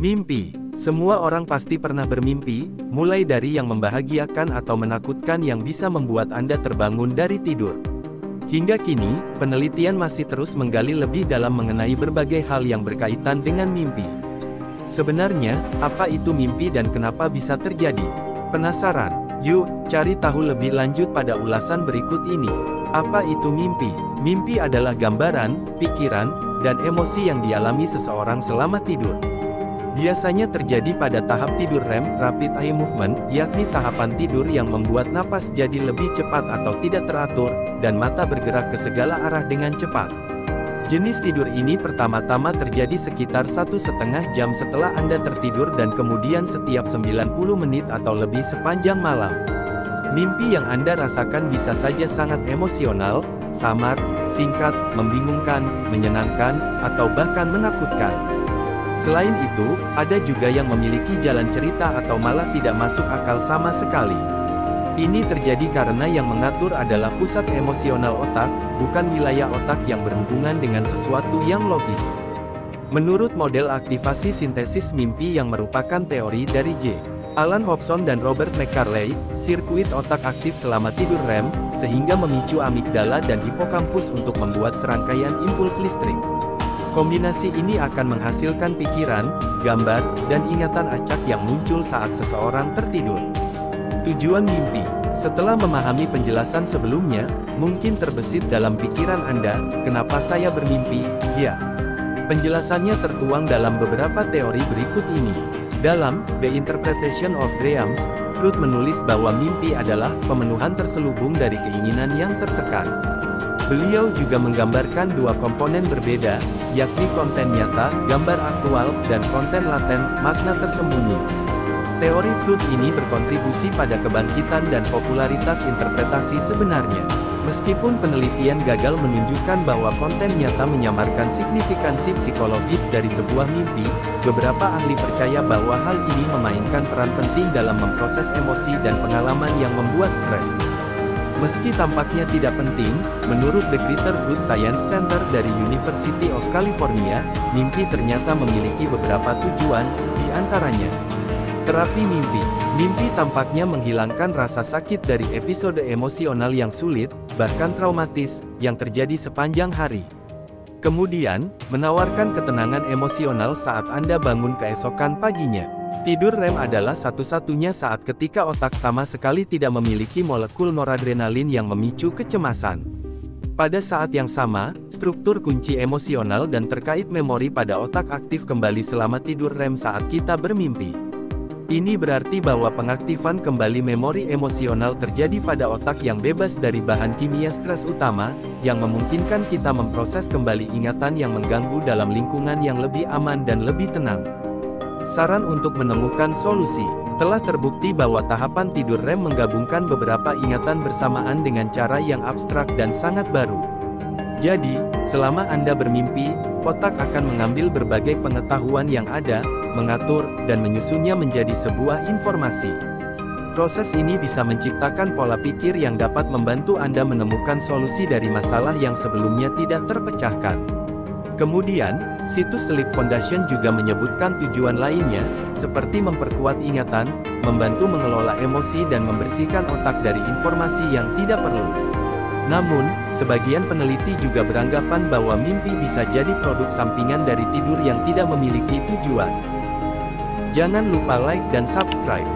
Mimpi. Semua orang pasti pernah bermimpi, mulai dari yang membahagiakan atau menakutkan yang bisa membuat Anda terbangun dari tidur. Hingga kini, penelitian masih terus menggali lebih dalam mengenai berbagai hal yang berkaitan dengan mimpi. Sebenarnya, apa itu mimpi dan kenapa bisa terjadi? Penasaran? Yuk, cari tahu lebih lanjut pada ulasan berikut ini. Apa itu mimpi? Mimpi adalah gambaran, pikiran, dan emosi yang dialami seseorang selama tidur. Biasanya terjadi pada tahap tidur REM, Rapid Eye Movement, yakni tahapan tidur yang membuat napas jadi lebih cepat atau tidak teratur, dan mata bergerak ke segala arah dengan cepat. Jenis tidur ini pertama-tama terjadi sekitar 1,5 jam setelah Anda tertidur dan kemudian setiap 90 menit atau lebih sepanjang malam. Mimpi yang Anda rasakan bisa saja sangat emosional, samar, singkat, membingungkan, menyenangkan, atau bahkan menakutkan. Selain itu, ada juga yang memiliki jalan cerita atau malah tidak masuk akal sama sekali. Ini terjadi karena yang mengatur adalah pusat emosional otak, bukan wilayah otak yang berhubungan dengan sesuatu yang logis. Menurut model aktivasi sintesis mimpi yang merupakan teori dari J. Alan Hobson dan Robert McCarley, sirkuit otak aktif selama tidur REM, sehingga memicu amigdala dan hipokampus untuk membuat serangkaian impuls listrik. Kombinasi ini akan menghasilkan pikiran, gambar, dan ingatan acak yang muncul saat seseorang tertidur. Tujuan mimpi. Setelah memahami penjelasan sebelumnya, mungkin terbesit dalam pikiran Anda, kenapa saya bermimpi? Ya. Penjelasannya tertuang dalam beberapa teori berikut ini. Dalam The Interpretation of Dreams, Freud menulis bahwa mimpi adalah pemenuhan terselubung dari keinginan yang tertekan. Beliau juga menggambarkan dua komponen berbeda, yakni konten nyata, gambar aktual, dan konten laten, makna tersembunyi. Teori Freud ini berkontribusi pada kebangkitan dan popularitas interpretasi sebenarnya. Meskipun penelitian gagal menunjukkan bahwa konten nyata menyamarkan signifikansi psikologis dari sebuah mimpi, beberapa ahli percaya bahwa hal ini memainkan peran penting dalam memproses emosi dan pengalaman yang membuat stres. Meski tampaknya tidak penting, menurut The Greater Good Science Center dari University of California, mimpi ternyata memiliki beberapa tujuan, di antaranya terapi mimpi. Mimpi tampaknya menghilangkan rasa sakit dari episode emosional yang sulit, bahkan traumatis, yang terjadi sepanjang hari. Kemudian, menawarkan ketenangan emosional saat Anda bangun keesokan paginya. Tidur REM adalah satu-satunya saat ketika otak sama sekali tidak memiliki molekul noradrenalin yang memicu kecemasan. Pada saat yang sama, struktur kunci emosional dan terkait memori pada otak aktif kembali selama tidur REM saat kita bermimpi. Ini berarti bahwa pengaktifan kembali memori emosional terjadi pada otak yang bebas dari bahan kimia stres utama, yang memungkinkan kita memproses kembali ingatan yang mengganggu dalam lingkungan yang lebih aman dan lebih tenang. Saran untuk menemukan solusi. Telah terbukti bahwa tahapan tidur REM menggabungkan beberapa ingatan bersamaan dengan cara yang abstrak dan sangat baru. Jadi, selama Anda bermimpi, otak akan mengambil berbagai pengetahuan yang ada, mengatur, dan menyusunnya menjadi sebuah informasi. Proses ini bisa menciptakan pola pikir yang dapat membantu Anda menemukan solusi dari masalah yang sebelumnya tidak terpecahkan. Kemudian, situs Sleep Foundation juga menyebutkan tujuan lainnya, seperti memperkuat ingatan, membantu mengelola emosi dan membersihkan otak dari informasi yang tidak perlu. Namun, sebagian peneliti juga beranggapan bahwa mimpi bisa jadi produk sampingan dari tidur yang tidak memiliki tujuan. Jangan lupa like dan subscribe.